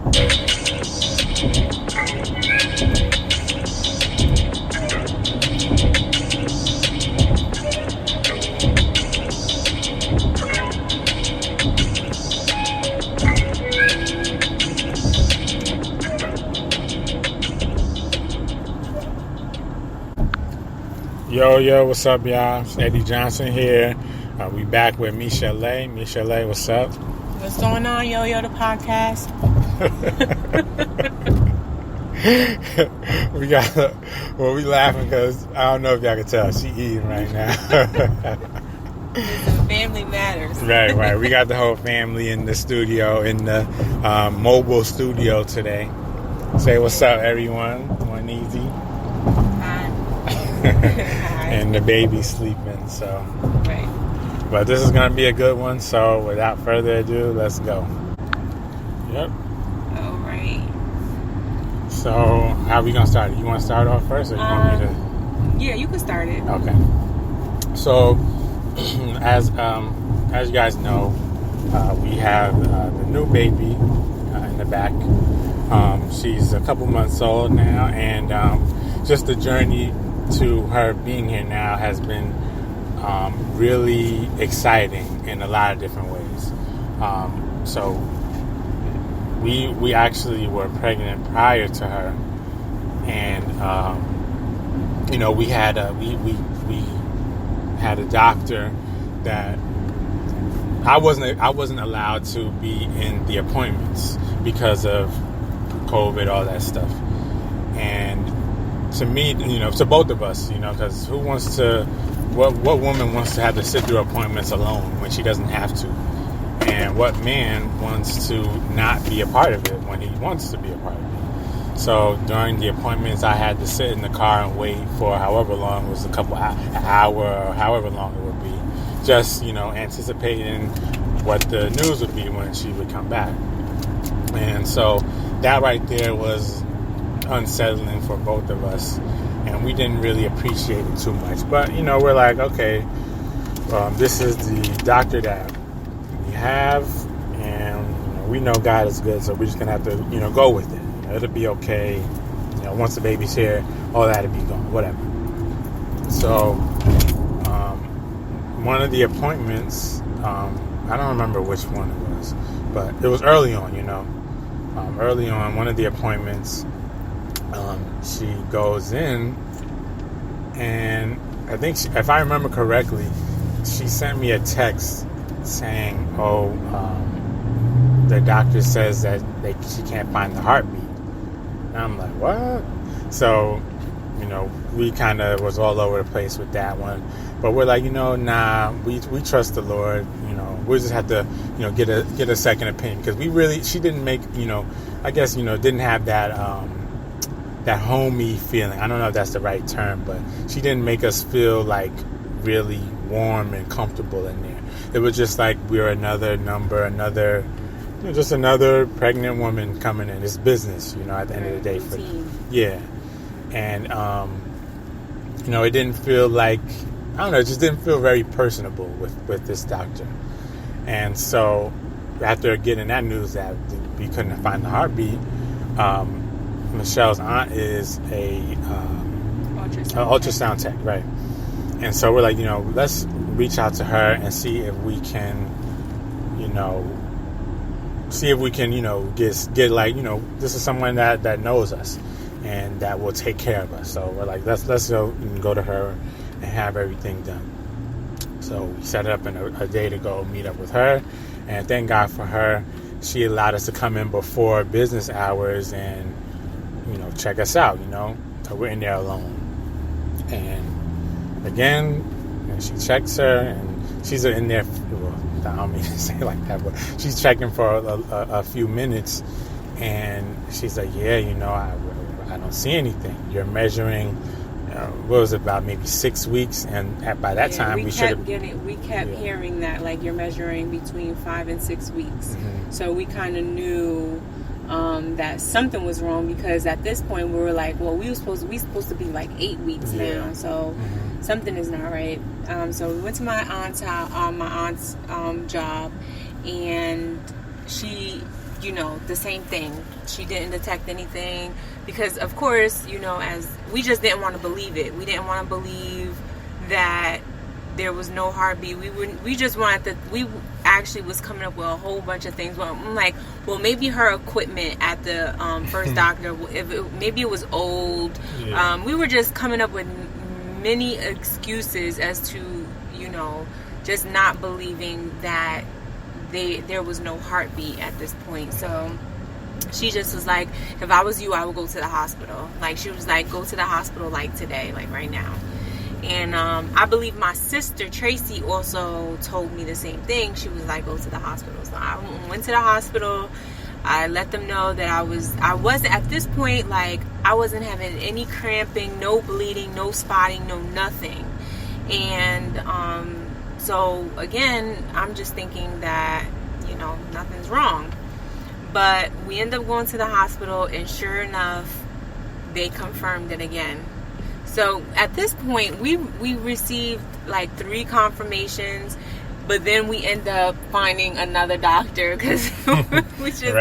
Yo, what's up, y'all? It's Eddie Johnson here. We back with Michel'le. Michel'le, what's up? What's going on, Yo, the podcast? we laughing because I don't know if y'all can tell. She eating right now. Listen, family matters. Right. We got the whole family in the studio, in the mobile studio today. Say what's up, everyone. One easy. Hi. And the baby's sleeping, so. Right. But this is going to be a good one, so without further ado, let's go. Yep. All right. So, how are we going to start it? You want to start off first, or you want me to? Yeah, you can start it. Okay. So, as you guys know, we have the new baby in the back. She's a couple months old now, and just the journey to her being here now has been really exciting in a lot of different ways. So we actually were pregnant prior to her, and we had a doctor that I wasn't allowed to be in the appointments because of COVID, all that stuff. And to me, to both of us, because who wants to, what woman wants to have to sit through appointments alone when she doesn't have to? And what man wants to not be a part of it when he wants to be a part of it? So during the appointments, I had to sit in the car and wait for however long it was, an hour, or however long it would be, just, anticipating what the news would be when she would come back. And so that right there was unsettling for both of us, and we didn't really appreciate it too much. But we're like, okay, this is the doctor that we have, and we know God is good, so we're just gonna have to go with it. It'll be okay. Once the baby's here, all that'll be gone, whatever. So one of the appointments, I don't remember which one it was, but it was early on. Early on, one of the appointments, she goes in, and I think if I remember correctly, she sent me a text saying, the doctor says that she can't find the heartbeat. And I'm like, what? So, we kind of was all over the place with that one. But we're like, nah, we trust the Lord. We just have to, get a second opinion, because she didn't make, I guess, didn't have that homey feeling. I don't know if that's the right term, but she didn't make us feel like really warm and comfortable in there. It was just like we were another number, just another pregnant woman coming in. It's business, at the end of the day. And, it didn't feel like, I don't know, it just didn't feel very personable with this doctor. And so after getting that news that we couldn't find the heartbeat, Michelle's aunt is a ultrasound tech, right? And so we're like, let's reach out to her and see if we can, get like, this is someone that knows us and that will take care of us. So we're like, let's go to her and have everything done. So we set up a day to go meet up with her, and thank God for her. She allowed us to come in before business hours and check us out, so we're in there alone. And again, she checks her, and she's in there, I don't mean to say it like that, but she's checking for a few minutes, and she's like, I don't see anything. You're measuring, what was it, about maybe 6 weeks, and by that time we should have... We kept hearing that, like, you're measuring between 5 and 6 weeks. Mm-hmm. So we kind of knew that something was wrong, because at this point we were like, well, we supposed to be like 8 weeks now, so something is not right. So we went to my aunt's job, and she the same thing. She didn't detect anything because, of course, as we just didn't want to believe it. We didn't want to believe that there was no heartbeat. We just wanted we actually was coming up with a whole bunch of things. Well, I'm like, well, maybe her equipment at the first doctor, maybe it was old. Yeah. We were just coming up with many excuses as to, just not believing that there was no heartbeat at this point. So she just was like, if I was you, I would go to the hospital. Like, she was like, go to the hospital like today, like right now. And I believe my sister Tracy also told me the same thing. She was like, go to the hospital. So I went to the hospital. I let them know that I wasn't at this point, like, I wasn't having any cramping, no bleeding, no spotting, no nothing. And so again, I'm just thinking that, nothing's wrong. But we end up going to the hospital, and sure enough, they confirmed it again. So at this point, we received like 3 confirmations, but then we end up finding another doctor because because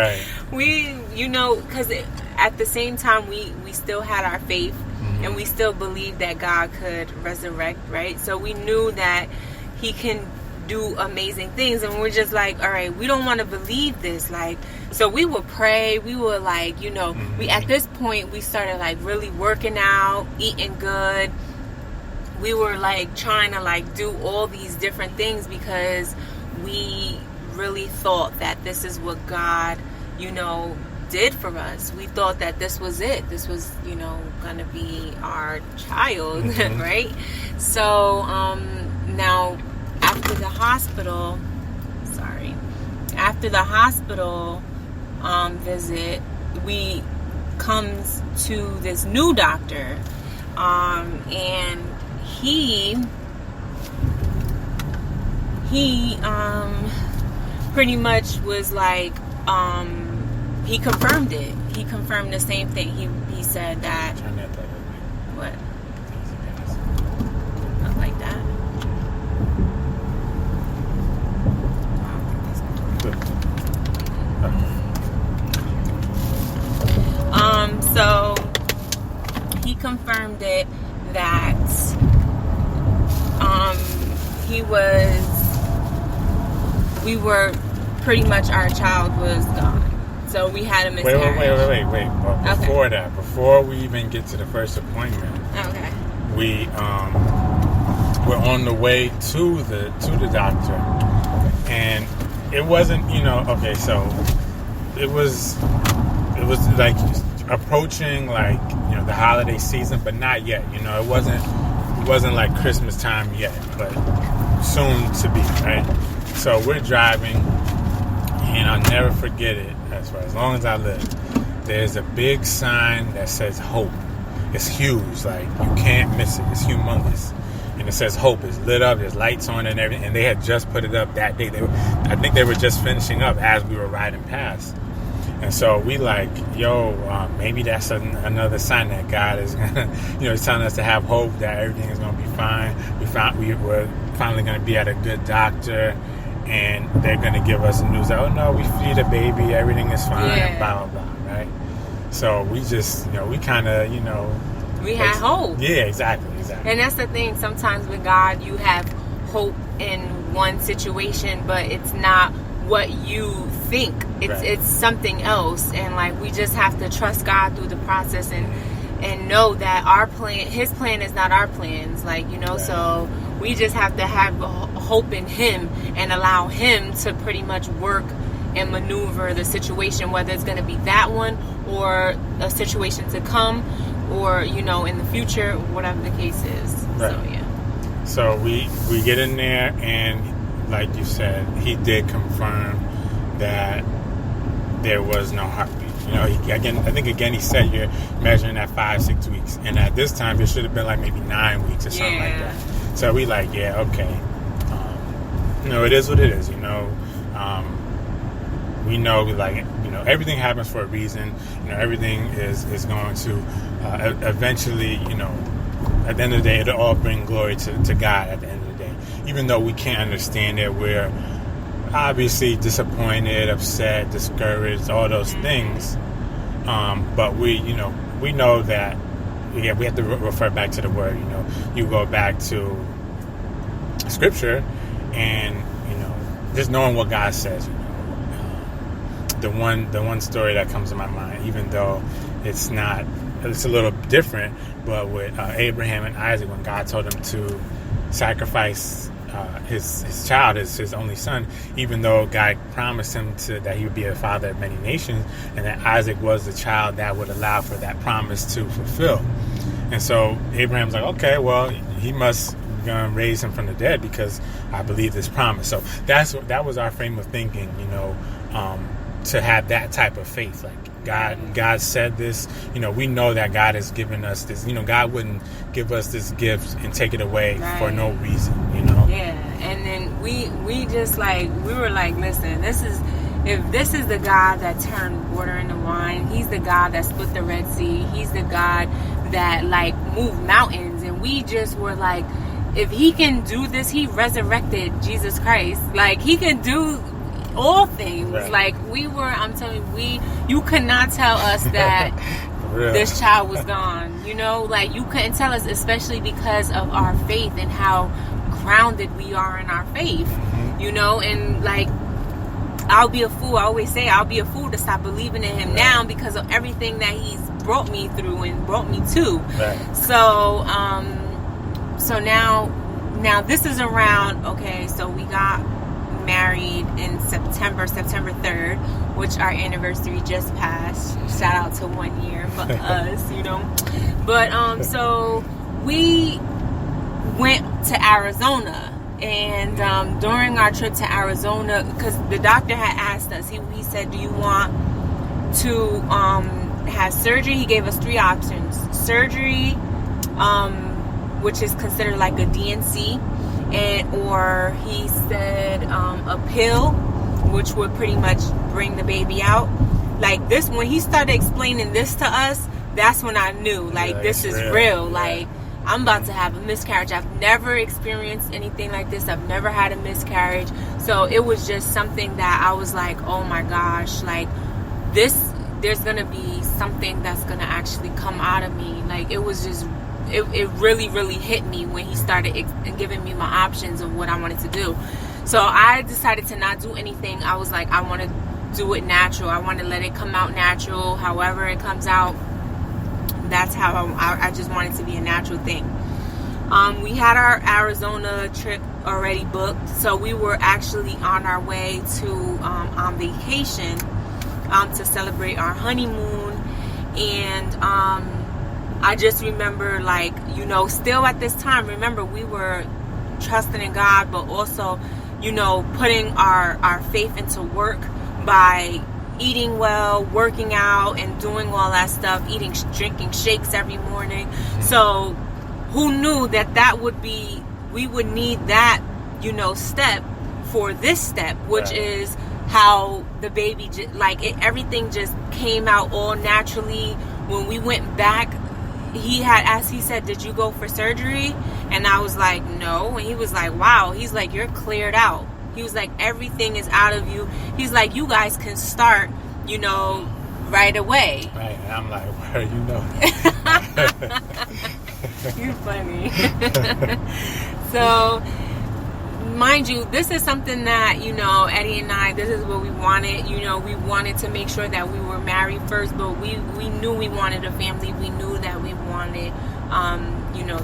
at the same time we still had our faith, mm-hmm. and we still believed that God could resurrect, right? So we knew that He can do amazing things, and we're just like, all right, we don't want to believe this, like. So we would pray. We would like, mm-hmm. we at this point we started like really working out, eating good. We were like trying to like do all these different things because we really thought that this is what God, did for us. We thought that this was it. This was, gonna be our child, mm-hmm. right? So now after the hospital visit, we comes to this new doctor, and he pretty much was like, he confirmed it. He confirmed the same thing. He said that. What? Not like that. So he confirmed it that we were pretty much, our child was gone. So we had a miscarriage. Wait. Before that, before we even get to the first appointment, okay, we were on the way to the doctor, and it wasn't, okay, so it was like approaching like, the holiday season, but not yet. It wasn't like Christmas time yet, but soon to be, right? So we're driving, and I'll never forget it for as long as I live. There's a big sign that says hope. It's huge, like you can't miss it. It's humongous. And it says hope. It's lit up, there's lights on and everything, and they had just put it up that day. I think they were just finishing up as we were riding past. And so we like, maybe that's another sign that God is gonna, he's telling us to have hope that everything is gonna be fine. We're finally gonna be at a good doctor, and they're gonna give us the news that, oh no, we feed a baby, everything is fine, yeah. blah blah blah, right? So we just, we kind of, we had hope. Yeah, exactly. And that's the thing. Sometimes with God, you have hope in one situation, but it's not what you think. It's something else, and like we just have to trust God through the process and know that our plan, His plan, is not our plans. Like right. So we just have to have hope in Him and allow Him to pretty much work and maneuver the situation, whether it's going to be that one or a situation to come, or in the future, whatever the case is. Right. So yeah. So we get in there, and like you said, he did confirm that there was no heartbeat. I think he said you're measuring at 5-6 weeks, and at this time it should have been like maybe 9 weeks or something like that. So we like, yeah, okay. It is what it is. We know, like, everything happens for a reason. Everything is going to eventually, at the end of the day, it'll all bring glory to God at the end of the day. Even though we can't understand it, we're obviously disappointed, upset, discouraged, all those things. But we know that, we have to refer back to the word. You go back to Scripture, and just knowing what God says. The one story that comes to my mind, even though it's a little different, but with Abraham and Isaac, when God told them to sacrifice his child, his only son, even though God promised him that he would be a father of many nations, and that Isaac was the child that would allow for that promise to fulfill. And so Abraham's like, okay, well, he must gonna raise him from the dead because I believe this promise. So that was our frame of thinking, to have that type of faith. Like God said this, we know that God has given us this. God wouldn't give us this gift and take it away for no reason. Yeah, and then we just we were like, listen, if this is the God that turned water into wine, he's the God that split the Red Sea, he's the God that moved mountains, and we just were like, if he can do this, he resurrected Jesus Christ. He can do all things. Right. I'm telling you, you could not tell us that this child was gone. You couldn't tell us, especially because of our faith and how grounded we are in our faith. And I'll be a fool. I always say I'll be a fool to stop believing in him now because of everything that he's brought me through and brought me to. Right. So now this is around, okay, so we got married in September 3rd, which our anniversary just passed. Shout out to 1 year for us, But so we went to Arizona, and during our trip to Arizona, because the doctor had asked us, he said, do you want to have surgery? He gave us 3 options. Surgery, which is considered like a DNC, or he said a pill, which would pretty much bring the baby out. This, when he started explaining this to us, that's when I knew this is real. I'm about to have a miscarriage. I've never experienced anything like this. I've never had a miscarriage. So it was just something that I was like, oh my gosh, there's gonna be something that's gonna actually come out of me. It was just, it really, really hit me when he started giving me my options of what I wanted to do. So I decided to not do anything. I was like, I want to do it natural. I want to let it come out natural. However it comes out, that's how I just want it to be a natural thing. We had our Arizona trip already booked, so we were actually on our way to on vacation to celebrate our honeymoon. And I just remember, still at this time, remember, we were trusting in God, but also, putting our faith into work by eating well, working out, and doing all that stuff, drinking shakes every morning. So who knew that would be, we would need that, step for this step, which is how the baby, everything just came out all naturally. When we went back, he had asked, he said, did you go for surgery? And I was like, no. And he was like, wow. He's like, you're cleared out. He was like, everything is out of you. He's like, you guys can start, right away. Right. And I'm like, where you know? You're funny. So, mind you, this is something that, Eddie and I, this is what we wanted. We wanted to make sure that we were married first, but we knew we wanted a family. We knew that we wanted,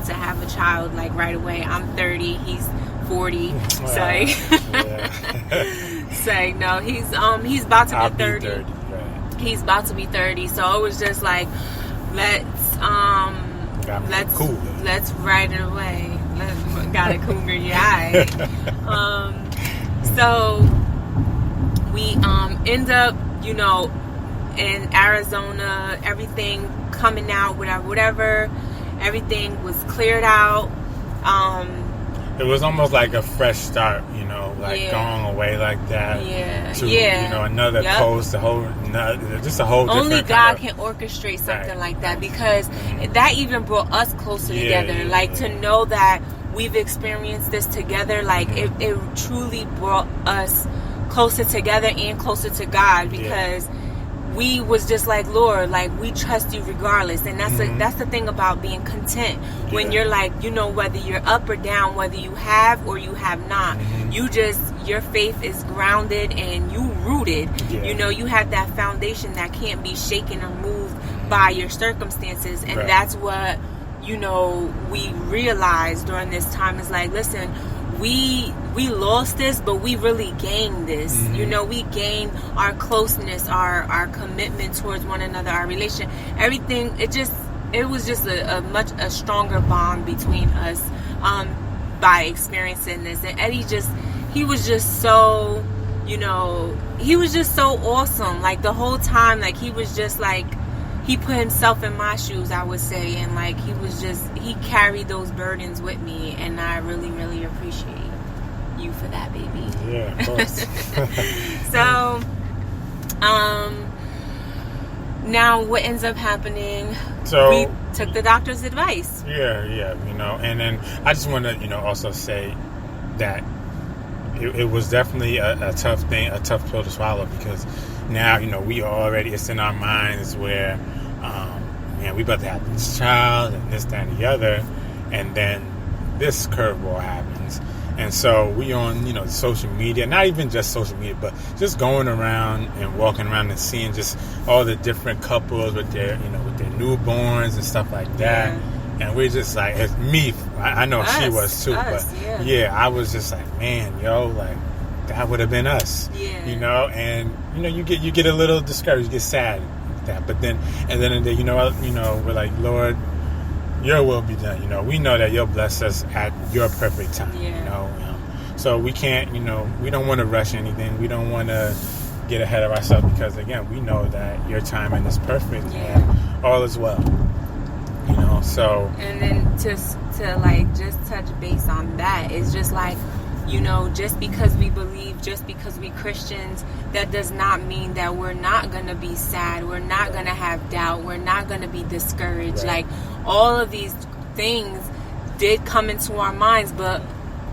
to have a child right away. I'm 30, he's 40. Wow. So no, he's about to be 30. Right. He's about to be 30. So it was just like, let's ride it away. Got a cougar, yeah. So we end up, in Arizona, everything coming out, whatever, everything was cleared out. It was almost like a fresh start, going away like that. Yeah. To, another coast, just a whole different Only God can orchestrate something like that, because that even brought us closer together. To know that we've experienced this together, it truly brought us closer together and closer to God, because we was just like, Lord, like, we trust you regardless. And that's the thing about being content, when you're like, you know, whether you're up or down, whether you have or you have not, your faith is grounded and you rooted. You know, you have that foundation that can't be shaken or moved by your circumstances. And that's what, you know, we realized during this time, is like, listen, we lost this, but we really gained this. You know, we gained our closeness, our commitment towards one another, our relation, everything. It was just a much stronger bond between us by experiencing this. And Eddie he was just so, you know, he was just so awesome. Like, the whole time, like, he was just like, he put himself in my shoes, I would say, and like, he carried those burdens with me, and I really, really appreciate you for that, baby. Yeah, of course. So, now what ends up happening? So we took the doctor's advice. Yeah, you know, and then I just want to, you know, also say that it was definitely a tough thing, a tough pill to swallow, because now, you know, it's in our minds where, man, we about to have this child and this, that, and the other, and then this curveball happens. And so we on, you know, social media, not even just social media, but just going around and walking around and seeing just all the different couples with their, you know, with their newborns and stuff like that. And we're just like, it's me, I know she was too, but I was just like, man, yo, like, that would have been us, you know. And you know, you get a little discouraged, you get sad with that, but then you know, we're like, Lord, your will be done. You know, we know that you'll bless us at your perfect time. You know, so we can't, you know, we don't want to rush anything. We don't want to get ahead of ourselves, because again, we know that your timing is perfect and all is well. You know, so. And then to like just touch base on that, it's just like, you know, just because we believe, just because we Christians, that does not mean that we're not going to be sad. We're not going to have doubt. We're not going to be discouraged. Like, all of these things did come into our minds, but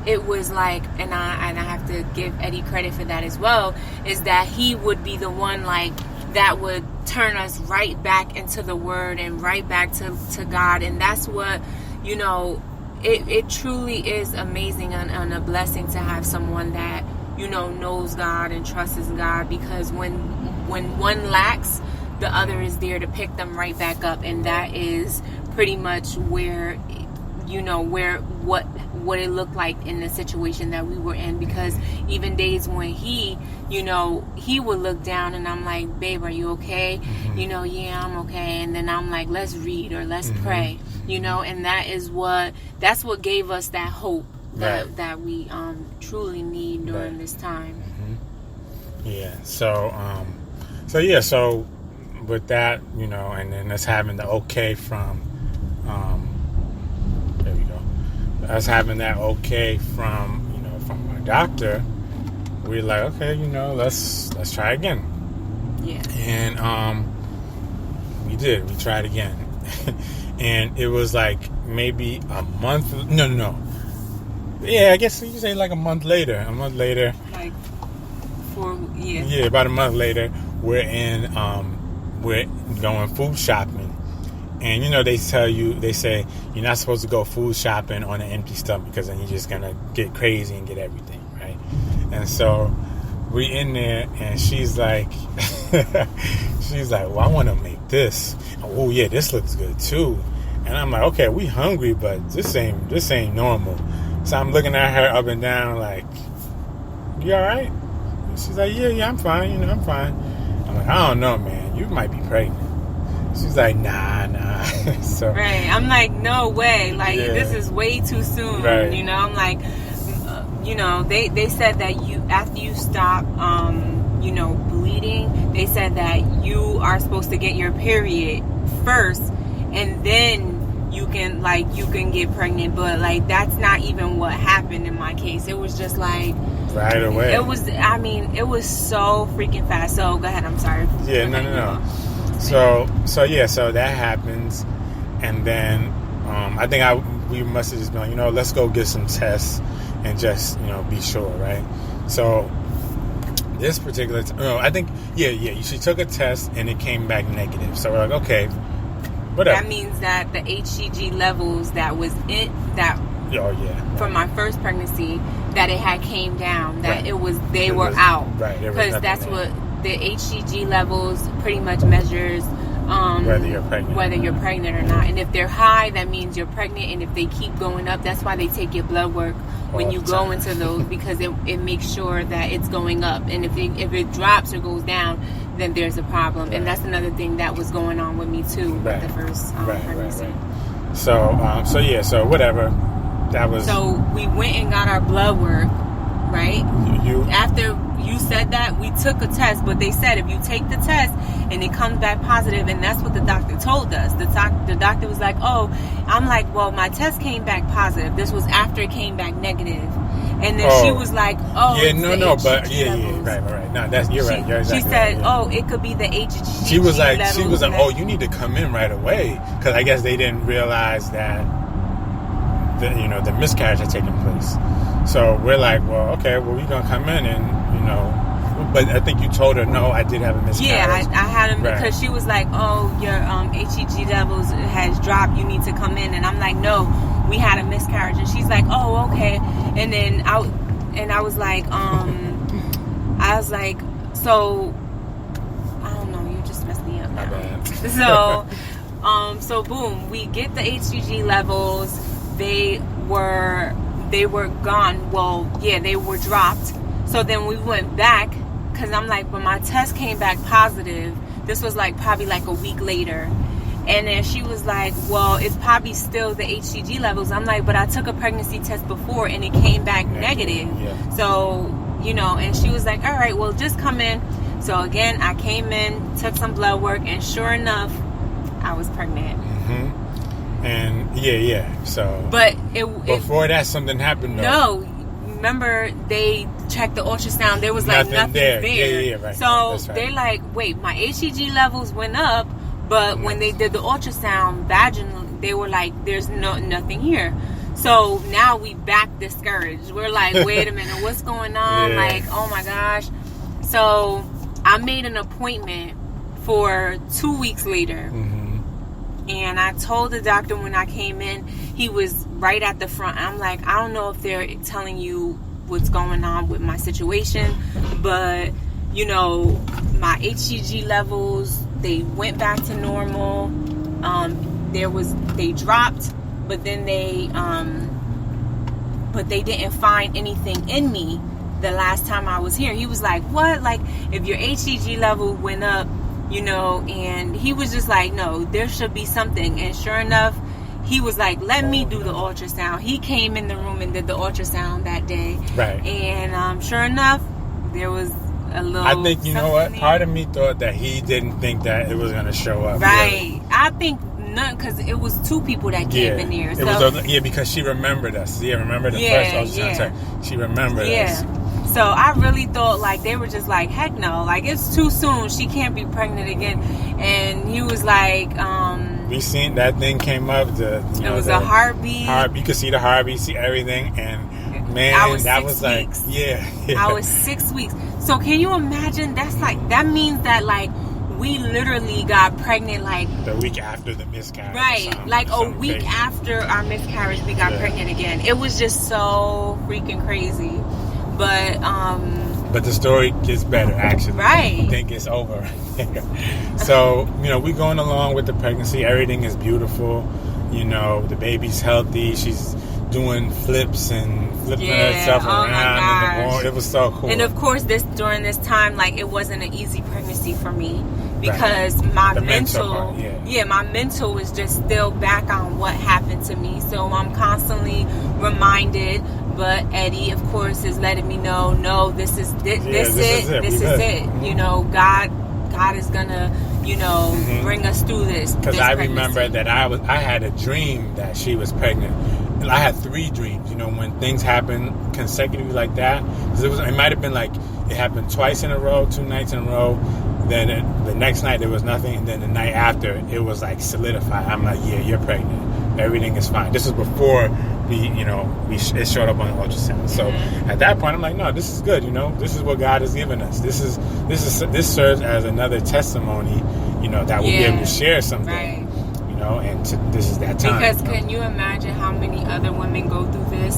it was like, and I have to give Eddie credit for that as well, is that he would be the one, like, that would turn us right back into the Word and right back to God. And that's what, you know, it truly is amazing and a blessing to have someone that, you know, knows God and trusts God, because when one lacks, the other is there to pick them right back up. And that is pretty much where, you know, what it looked like in the situation that we were in. Because even days when he, you know, he would look down and I'm like, babe, are you okay? You know, yeah, I'm okay. And then I'm like, let's read or let's pray, you know. And that's what gave us that hope that we truly need during this time. So with that, you know, and then us having the okay from there we go, us having that okay from, you know, from our doctor, we're like, okay, you know, let's try again. And we tried again. And it was like maybe a month, no, yeah, I guess you could say like a month later, like 4 years. Yeah, about a month later, we're going food shopping. And you know, they say you're not supposed to go food shopping on an empty stomach, because then you're just gonna get crazy and get everything, right? And so we in there, and she's like, well, I want to make this. Oh yeah, this looks good too. And I'm like, okay, we hungry, but this ain't normal. So I'm looking at her up and down, like, you all right? She's like, yeah, I'm fine. You know, I'm fine. I'm like, I don't know, man. You might be pregnant. She's like, nah. So, right. I'm like, no way. Like, this is way too soon. Right. You know, I'm like, you know, they said that after you stop, you know, bleeding, they said that you are supposed to get your period first, and then you can get pregnant. But like, that's not even what happened in my case. It was just like right away. It was so freaking fast. So go ahead. I'm sorry. Yeah, no. So that happens, and then I think we must have just been like, you know, let's go get some tests and just, you know, be sure, right? So this particular I think she took a test and it came back negative. So we're like, okay, whatever. That means that the HCG levels that was from my first pregnancy, that it had came down, that right. they were out. Right. Because that's what the HCG levels pretty much measures whether you're pregnant or not. And if they're high, that means you're pregnant. And if they keep going up, that's why they take your blood work when you go into those, because it makes sure that it's going up. And if it drops or goes down, then there's a problem. Right. And that's another thing that was going on with me too with the first pregnancy. Right. So whatever. That was. So we went and got our blood work, right? After you said that, we took a test, but they said if you take the test and it comes back positive, and that's what the doctor told us. The doctor was like, oh, I'm like, well, my test came back positive. This was after it came back negative. And then she was like, oh, yeah, right. No, you're right. You're exactly she said, right, oh, it could be the HCG. She was like, oh, you need to come in right away, because I guess they didn't realize that the miscarriage had taken place. So we're like, well, okay, well, we're gonna come in and but I think you told her, no, I did have a miscarriage. Yeah, I had him because she was like, oh, your HCG levels has dropped, you need to come in. And I'm like, no, we had a miscarriage. And she's like, oh, okay. And then I was like, so I don't know, you just messed me up now. My bad. So boom, we get the HCG levels. They were gone. Well, yeah, they were dropped. So then we went back, because I'm like, but my test came back positive. This was probably a week later. And then she was like, well, it's probably still the HCG levels. I'm like, but I took a pregnancy test before and it came back negative. Yeah. So, and she was like, all right, well, just come in. So again, I came in, took some blood work, and sure enough, I was pregnant. Mm-hmm. And so. But before that, something happened though. No. Remember, they checked the ultrasound. There was nothing there. Yeah, right. So right. They're like, wait, my HCG levels went up, but when they did the ultrasound vaginal, they were like, there's nothing here. So now we back discouraged. We're like, wait a minute, what's going on? Yeah. Like, oh my gosh. So I made an appointment for 2 weeks later. Mm-hmm. And I told the doctor when I came in, he was right at the front. I'm like, I don't know if they're telling you what's going on with my situation, but my HCG levels, they went back to normal. They dropped, but then they didn't find anything in me the last time I was here. He was like, what? Like, if your HCG level went up, and he was just like, no, there should be something. And sure enough, he was like, let me do the ultrasound. He came in the room and did the ultrasound that day. Right. And sure enough, there was a little. I think, what? Part of me thought that he didn't think that it was going to show up. Right. Really. I think none, because it was 2 people that came in there. So, because she remembered us. Yeah, remember the first ultrasound. She remembered us. So I really thought they were just like, heck no, it's too soon. She can't be pregnant again. And he was like, we seen that thing came up. It was a heartbeat. You could see the heartbeat, see everything, and man, that was like, yeah. I was 6 weeks. So can you imagine? That means that we literally got pregnant the week after the miscarriage. Right, a week crazy. After our miscarriage, we got pregnant again. It was just so freaking crazy. But the story gets better, actually. Right. I think it's over. So, we're going along with the pregnancy. Everything is beautiful. The baby's healthy. She's doing flips and flipping herself around in the womb. It was so cool. And of course, during this time, it wasn't an easy pregnancy for me, because my mental was just still back on what happened to me. So I'm constantly reminded. But Eddie, of course, is letting me know, no, this is it. God is gonna, bring us through this. Because I remember that I had a dream that she was pregnant. I had 3 dreams. When things happen consecutively like that, because it might have been it happened twice in a row, 2 nights in a row. Then the next night there was nothing, and then the night after it was solidified. I'm like, yeah, you're pregnant. everything is fine. This is before it showed up on the ultrasound. So at that point, I'm like, no, this is good. This is what God has given us. This serves as another testimony, that we'll be able to share someday. Right. And this is that time. Because can you imagine how many other women go through this,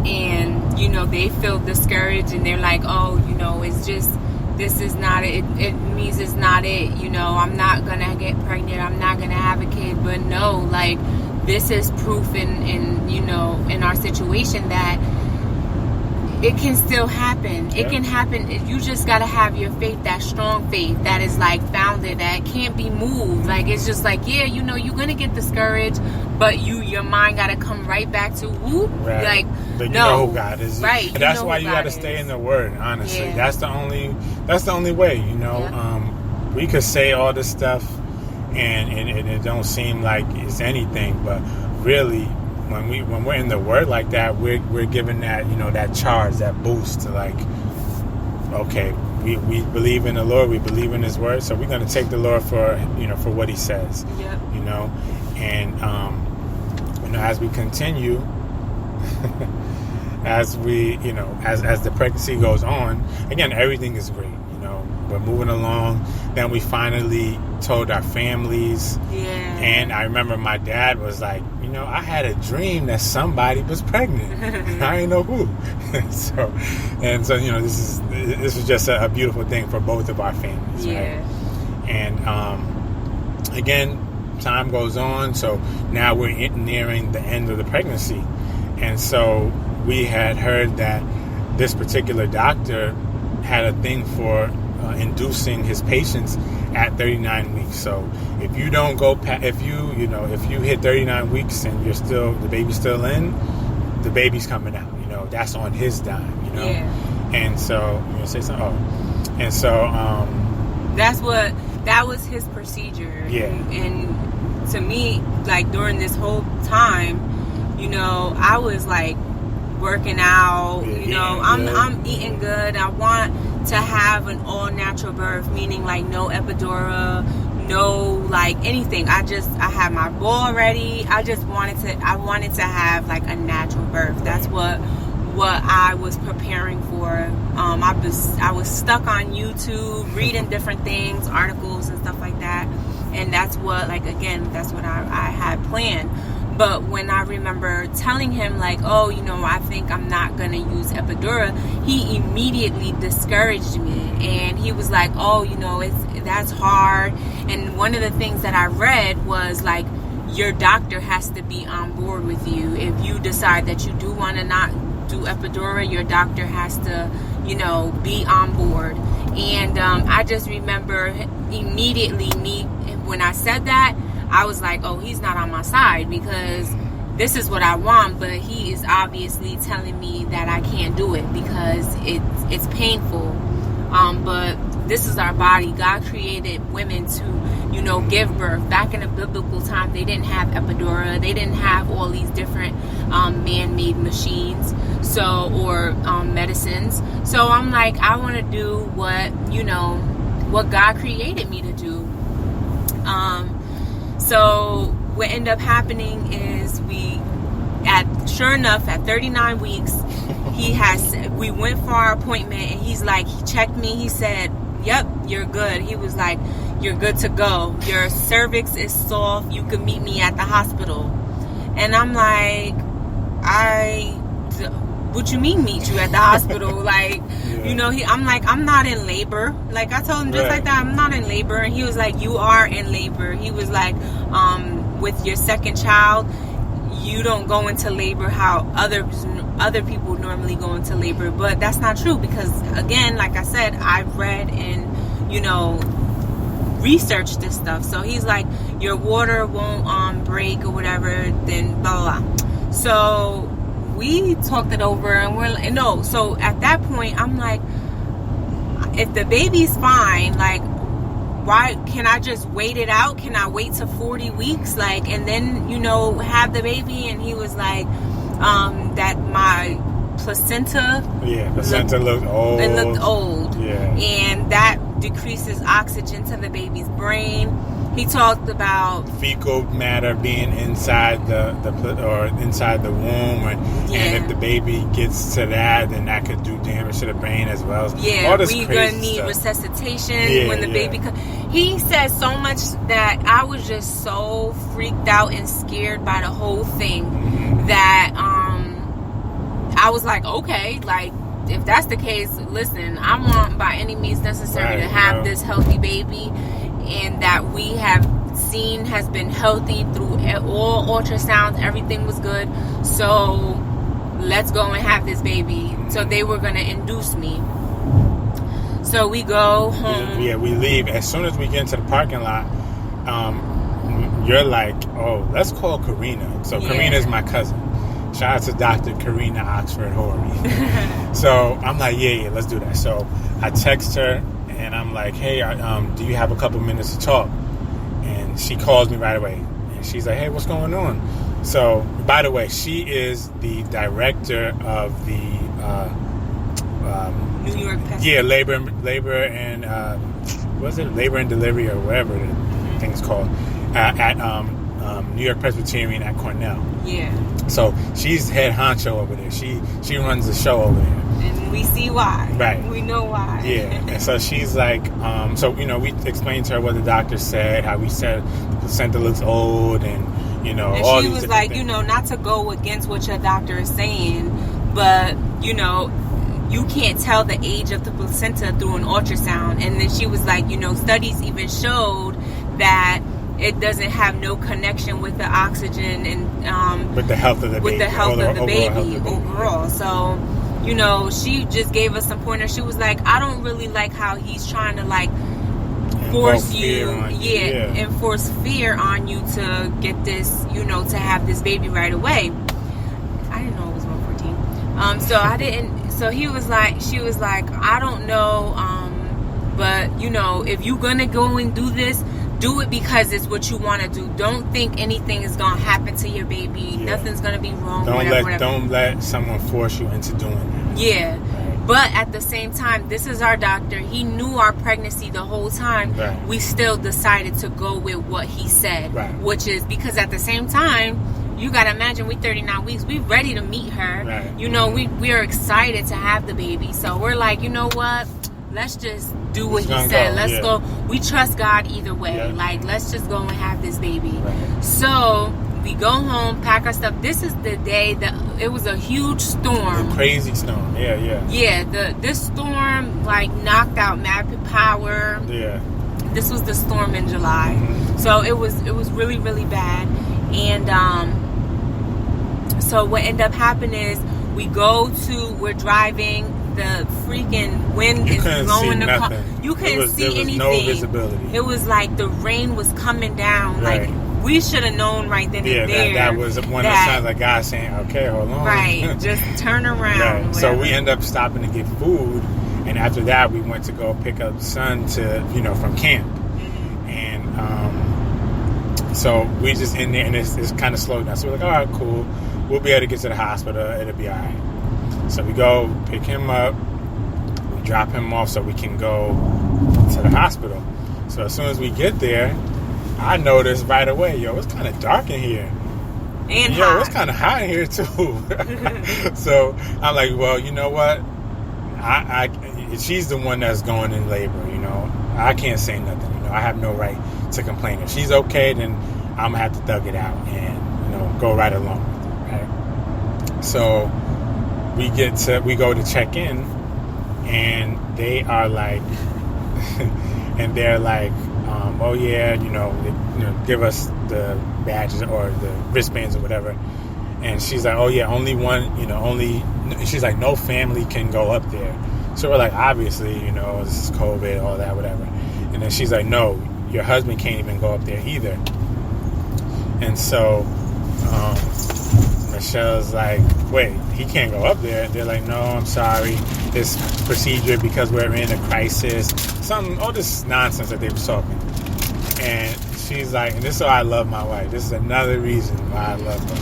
and they feel discouraged, and they're like, oh, it's just, this is not it. It means it's not it. I'm not gonna get pregnant. I'm not gonna have a kid. But no, like, this is proof in our situation that it can still happen. It can happen. You just got to have your faith, that strong faith that is like founded, that can't be moved. Like, it's just like, you're going to get discouraged, but your mind got to come right back to whoop. Right. Like, but no. Who God is. Right. That's why you got to stay in the Word, honestly. Yeah. That's the only way, Yeah. We could say all this stuff and it don't seem like it's anything, but really, when we're in the Word like that, we're given that that charge, that boost to like, okay, we believe in the Lord, we believe in His Word, so we're going to take the Lord for for what He says. Yep. And as we continue, as we as the pregnancy goes on, again, everything is great. We're moving along. Then we finally told our families. Yeah. And I remember my dad was like, I had a dream that somebody was pregnant. I didn't know who. so this is just a beautiful thing for both of our families. Yeah. Right? And again, time goes on. So now we're nearing the end of the pregnancy. And so we had heard that this particular doctor had a thing for inducing his patients at 39 weeks. So if you don't go if you hit 39 weeks and the baby's still in, the baby's coming out. That's on his dime. Yeah. And so you say something. Oh, and so that was his procedure. Yeah. And to me, like, during this whole time, I was like working out. I'm eating good. I want to have an all natural birth, meaning like no epidural, no like anything. I had my ball ready. I wanted to have like a natural birth. That's what I was preparing for. I was stuck on YouTube reading different things, articles and stuff like that, and that's what I had planned. But when I remember telling him, like, oh, I think I'm not going to use epidural, he immediately discouraged me. And he was like, oh, that's hard. And one of the things that I read was, like, your doctor has to be on board with you. If you decide that you do want to not do epidural, your doctor has to, be on board. And I just remember immediately when I said that, I was like, oh, he's not on my side because this is what I want, but he is obviously telling me that I can't do it because it's painful. But this is our body. God created women to, give birth. Back in the biblical time, they didn't have epidural. They didn't have all these different man-made machines, or medicines. So I'm like, I want to do what God created me to do. So what ended up happening is sure enough, at 39 weeks, we went for our appointment, and he's like, he checked me. He said, yep, you're good. He was like, you're good to go. Your cervix is soft. You can meet me at the hospital. And I'm like, what you mean meet you at the hospital? Like, yeah. I'm like, I'm not in labor. Like, I told him just like that, I'm not in labor. And he was like, you are in labor. He was like, with your second child, you don't go into labor how other people normally go into labor. But that's not true because, again, like I said, I've read and, researched this stuff. So he's like, your water won't break or whatever, then blah, blah, blah. So we talked it over and so at that point, I'm like, if the baby's fine, like, why can I just wait it out? Can I wait to 40 weeks? Like, and then, have the baby? And he was like, that my placenta. Yeah, placenta looked old. It looked old. Yeah. And that decreases oxygen to the baby's brain. He talked about fecal matter being inside inside the womb, and if the baby gets to that, then that could do damage to the brain as well. Yeah, all this we're crazy gonna need stuff. resuscitation when the baby comes. He said so much that I was just so freaked out and scared by the whole thing that I was like, okay, like, if that's the case, listen, I want by any means necessary to have this healthy baby, and that we have seen has been healthy through all ultrasounds. Everything was good. So let's go and have this baby. So they were going to induce me. So we go home. Yeah, we leave. As soon as we get into the parking lot, you're like, oh, let's call Karina. So Karina is my cousin. Shout out to Dr. Karina Oxford Horry. So I'm like, yeah, let's do that. So I text her and I'm like, hey, do you have a couple minutes to talk? And she calls me right away. And she's like, hey, what's going on? So, by the way, she is the director of the New York Pest. Yeah, labor and labor and delivery or whatever the thing's called at New York Presbyterian at Cornell. Yeah. So she's head honcho over there. She runs the show over there. And we see why. Right. We know why. Yeah. And so she's like, we explained to her what the doctor said, how we said the placenta looks old, and and all she these was like, things. not to go against what your doctor is saying, but you can't tell the age of the placenta through an ultrasound. And then she was like, studies even showed that it doesn't have no connection with the oxygen and with the health of the baby. Overall. So, she just gave us some pointers. She was like, I don't really like how he's trying to force you, enforce fear on you to get this, to have this baby right away. I didn't know it was 114. So I didn't. So she was like, I don't know, but if you're gonna go and do this, do it because it's what you want to do. Don't think anything is gonna happen to your baby. Yeah. Nothing's gonna be wrong. Don't let someone force you into doing it. Yeah. Right. But at the same time, this is our doctor. He knew our pregnancy the whole time. Right. We still decided to go with what he said, which is because at the same time, you gotta imagine we 39 weeks. We ready to meet her. Right. We are excited to have the baby. So we're like, you know what? Let's just do what he said. Let's go. We trust God either way. Yeah. Like, let's just go and have this baby. Right. So we go home, pack our stuff. This is the day that it was a huge storm. A crazy storm. Yeah. Yeah. This storm knocked out mad power. Yeah. This was the storm in July. Mm-hmm. So it was really, really bad. And so what ended up happening is we're driving. The freaking wind is blowing the car. You couldn't see anything. No visibility. It was like the rain was coming down. Right. Like, we should have known right then and there. That was one of the signs like God saying, okay, hold on. Right. Just turn around. Right. So we end up stopping to get food, and after that we went to go pick up son from camp. And so we just in there, and it's kind of slowed down. So we're like, all right, cool. We'll be able to get to the hospital. It'll be all right. So we go pick him up, we drop him off so we can go to the hospital. So as soon as we get there, I noticed right away, it's kind of dark in here. And hot. It's kind of hot in here too. So I'm like, well, you know what? She's the one that's going in labor, I can't say nothing, I have no right to complain. If she's okay, then I'm going to have to thug it out and, go right along with it, right? So we go to check in, and they are like, oh yeah, they, give us the badges or the wristbands or whatever. And she's like, oh yeah, only one, she's like, no family can go up there. So we're like, obviously, this is COVID, all that, whatever. And then she's like, no, your husband can't even go up there either. And so Michelle's like, wait, he can't go up there. They're like, no, I'm sorry. This procedure, because we're in a crisis. All this nonsense that they were talking. And she's like, and this is why I love my wife. This is another reason why I love her.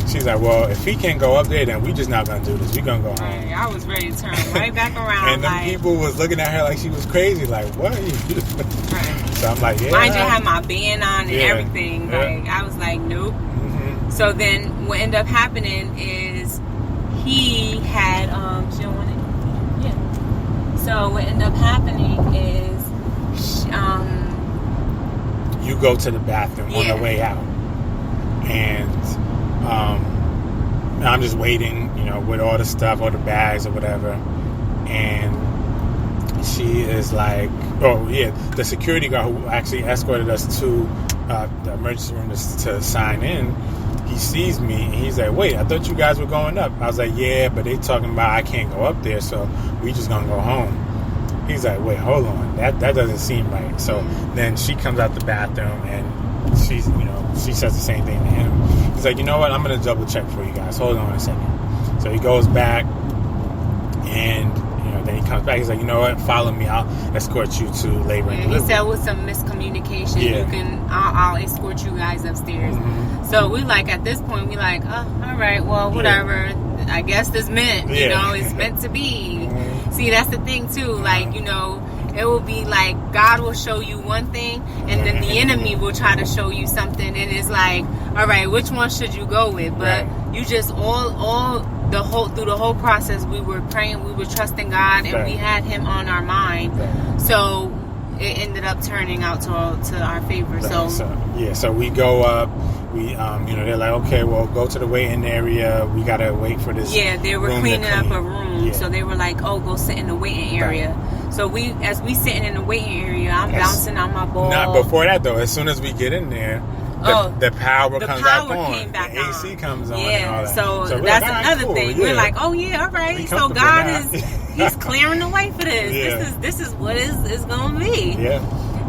She's like, well, if he can't go up there, then we just not going to do this. We're going to go home. I was ready to turn right back around. And the people was looking at her like she was crazy. Like, what are you doing? Right. So I'm like, yeah. Mind you, I had my band on and everything. Yeah. Like, I was like, nope. Mm-hmm. So then what ended up happening is he had, she don't want it? Yeah. So what ended up happening is, you go to the bathroom on the way out. And I'm just waiting, with all the stuff, all the bags or whatever. And she is like, the security guard who actually escorted us to the emergency room to sign in, he sees me and he's like, wait, I thought you guys were going up. I was like, yeah, but they talking about I can't go up there, so we just gonna go home. He's like, wait, hold on, that doesn't seem right. So then she comes out the bathroom and she's, she says the same thing to him. He's like, you know what, I'm gonna double check for you guys, hold on a second. So he goes back and then he comes back. He's like, you know what? Follow me. I'll escort you to labor and delivery. He said with some miscommunication, I'll escort you guys upstairs. Mm-hmm. So we at this point, we all right, well, whatever. Yeah. I guess this meant, it's meant to be. Mm-hmm. See, that's the thing too. It will be like God will show you one thing, and then the enemy will try to show you something, and it's like, all right, which one should you go with? But you just through the whole process, we were praying, we were trusting God, and we had Him on our mind. Right. So it ended up turning out to our favor. Right. So we go up. We they're like, okay, well, go to the waiting area. We gotta wait for this. Yeah, they were cleaning up a room, so they were like, oh, go sit in the waiting area. Right. So as we sitting in the waiting area, I'm bouncing on my ball. Not before that though. As soon as we get in there, the power comes back on. Came back the AC on. comes on. Yeah, and all that. So that's another thing. Yeah. We're like, oh yeah, all right. So God He's clearing the way for this. Yeah. This is what it's gonna be. Yeah.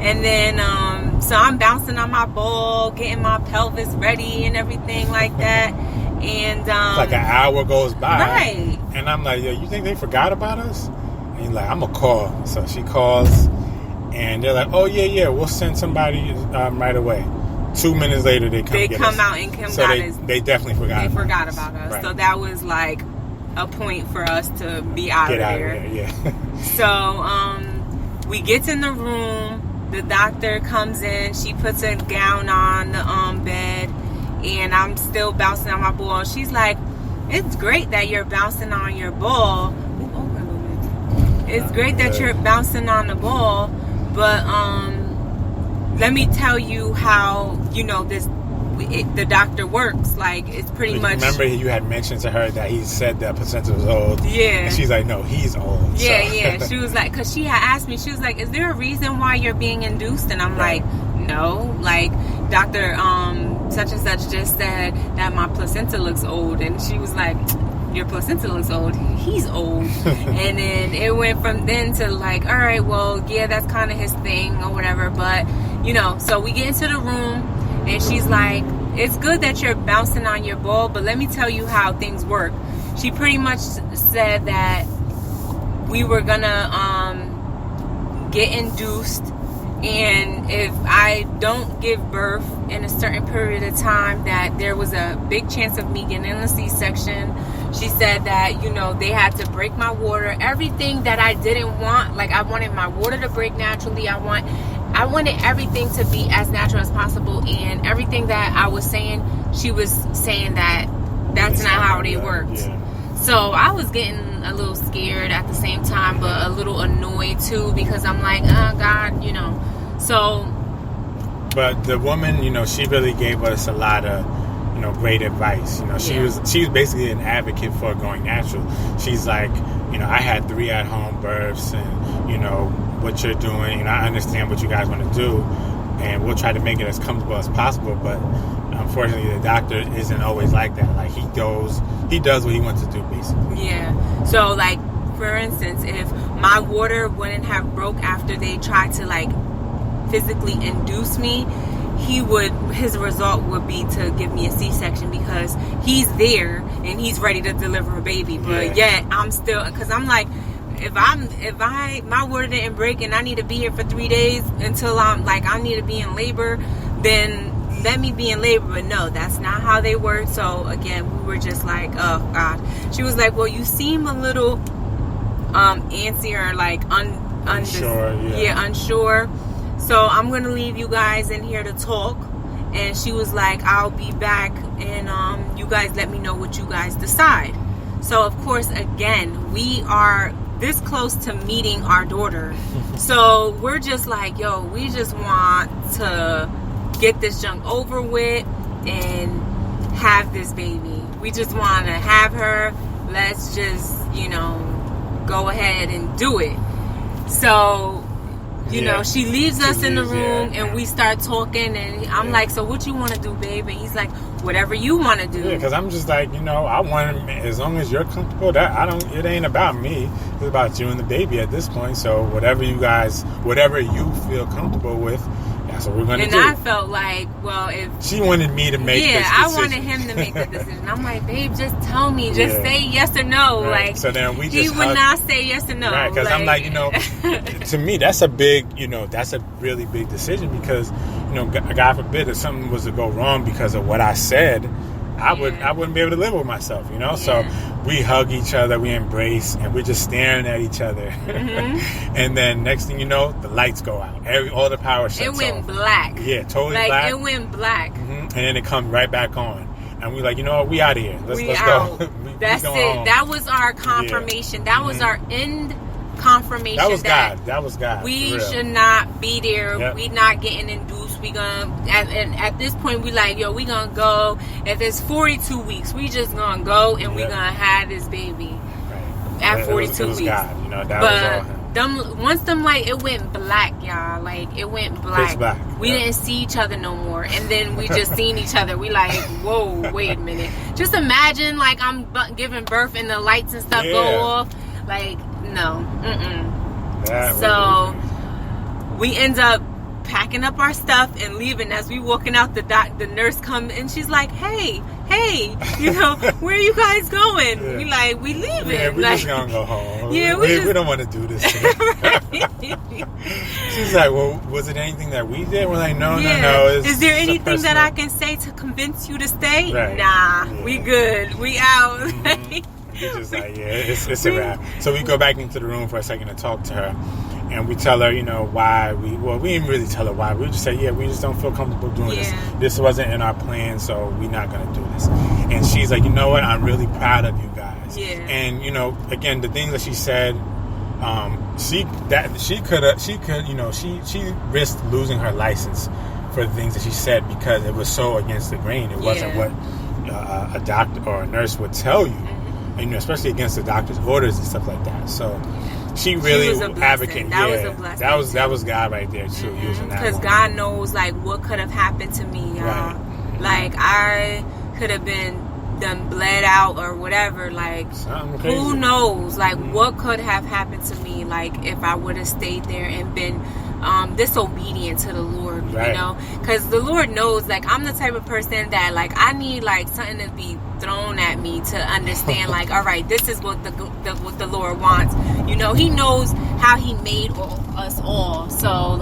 And then so I'm bouncing on my ball, getting my pelvis ready and everything like that. And like an hour goes by, right? And I'm like, yo, you think they forgot about us? And he's like, I'm gonna call. So she calls, and they're like, oh yeah, we'll send somebody right away. 2 minutes later, they come out and come so got us. They definitely forgot. They forgot about us. Right. So that was like a point for us to be out of there. Yeah. So we get in the room. The doctor comes in. She puts a gown on the bed, and I'm still bouncing on my ball. She's like, "It's great that you're bouncing on your ball. It's great that you're bouncing on the ball, but let me tell you how the doctor works. Like, it's pretty much." Remember, you had mentioned to her that he said that placenta was old. Yeah. And she's like, no, he's old. Yeah. She was like, because she had asked me, she was like, is there a reason why you're being induced? And I'm like, no. Like, Dr. such and such just said that my placenta looks old. And she was like, your placenta looks old. He's old. And then it went from then to like, all right, well, yeah, that's kind of his thing or whatever. But, so we get into the room. And she's like, it's good that you're bouncing on your ball, but let me tell you how things work. She pretty much said that we were gonna get induced, and if I don't give birth in a certain period of time, that there was a big chance of me getting a C-section. She said that, they had to break my water. Everything that I didn't want, like I wanted my water to break naturally. I wanted everything to be as natural as possible, and everything that I was saying, she was saying that that's not how they worked. Yeah. So I was getting a little scared at the same time, but a little annoyed too, because I'm like, oh God, So. But the woman, she really gave us a lot of, great advice. She was basically an advocate for going natural. She's like, I had 3 at-home births, and what you're doing, I understand what you guys want to do, and we'll try to make it as comfortable as possible. But unfortunately, the doctor isn't always like that. Like, he does what he wants to do, basically. Yeah. So, like, for instance, if my water wouldn't have broke after they tried to like physically induce me, his result would be to give me a C-section, because he's there and he's ready to deliver a baby. But yet I'm still, because I'm like, if my water didn't break and I need to be here for 3 days until I need to be in labor, then let me be in labor. But no, that's not how they work. So again, we were just like, oh God. She was like, well, you seem a little antsy or like unsure. So I'm going to leave you guys in here to talk. And she was like, I'll be back, and you guys let me know what you guys decide. So, of course, again, we are this close to meeting our daughter. So we're just like, yo, we just want to get this junk over with and have this baby. We just want to have her. Let's just, go ahead and do it. So, you know, she leaves us in the room and we start talking, and I'm like, so what you want to do, babe? And he's like, whatever you want to do. Yeah, because I'm just like, I want him, as long as you're comfortable, it ain't about me. It's about you and the baby at this point. So whatever you feel comfortable with, that's what we're going to do. And I felt like, well, if... She wanted me to make this decision. Yeah, I wanted him to make the decision. I'm like, babe, just tell me. Just say yes or no. Right. Like, so then we just he would not say yes or no. Right, because I'm like, to me, that's a big, that's a really big decision because, God forbid if something was to go wrong because of what I said, I wouldn't be able to live with myself, So we hug each other, we embrace, and we're just staring at each other. Mm-hmm. And then next thing you know, the lights go out. All the power shuts off. It went black. Yeah, totally black. It went black. Mm-hmm. And then it comes right back on. And we're like, what, we out of here. Let's out. Go. That's it. Home. That was our confirmation. That was our end confirmation. That was God. That was God. We should not be there. Yep. We not getting induced. We gonna at this point we like, yo, we gonna go. If it's 42 weeks, we just gonna go and we gonna have this baby at 42 weeks. God, that but was all him. Once them light, it went black, y'all. Like it went black. Pitch black. We didn't see each other no more, and then we just seen each other. We like, whoa, wait a minute. Just imagine like I'm giving birth and the lights and stuff go off. Like no, So we end up packing up our stuff and leaving. As we walking out, the nurse come and she's like, hey, where are you guys going? Yeah. We leaving. Yeah, we just gonna go home. Yeah, we don't want to do this today. She's like, well, was it anything that we did? We're like, no. Is there anything that I can say to convince you to stay? Right. Nah, we good. We out. Mm-hmm. We're just like, it's a wrap. So we go back into the room for a second to talk to her. And we tell her, why we didn't really tell her why. We just say, we just don't feel comfortable doing this. This wasn't in our plan, so we're not going to do this. And she's like, you know what? I'm really proud of you guys. Yeah. And, again, the things that she said, she risked losing her license for the things that she said because it was so against the grain. It wasn't what a doctor or a nurse would tell you, and, especially against the doctor's orders and stuff like that. So she really advocated. That was a blessing. That was God right there too, using that. Because God knows what could have happened to me, y'all. Right. Like I could have been done bled out or whatever. Like who knows? Like what could have happened to me? Like if I would have stayed there and been disobedient to the Lord, because the Lord knows. Like I'm the type of person that I need something to be thrown at me to understand. All right, this is what the Lord wants. He knows how He made us all. So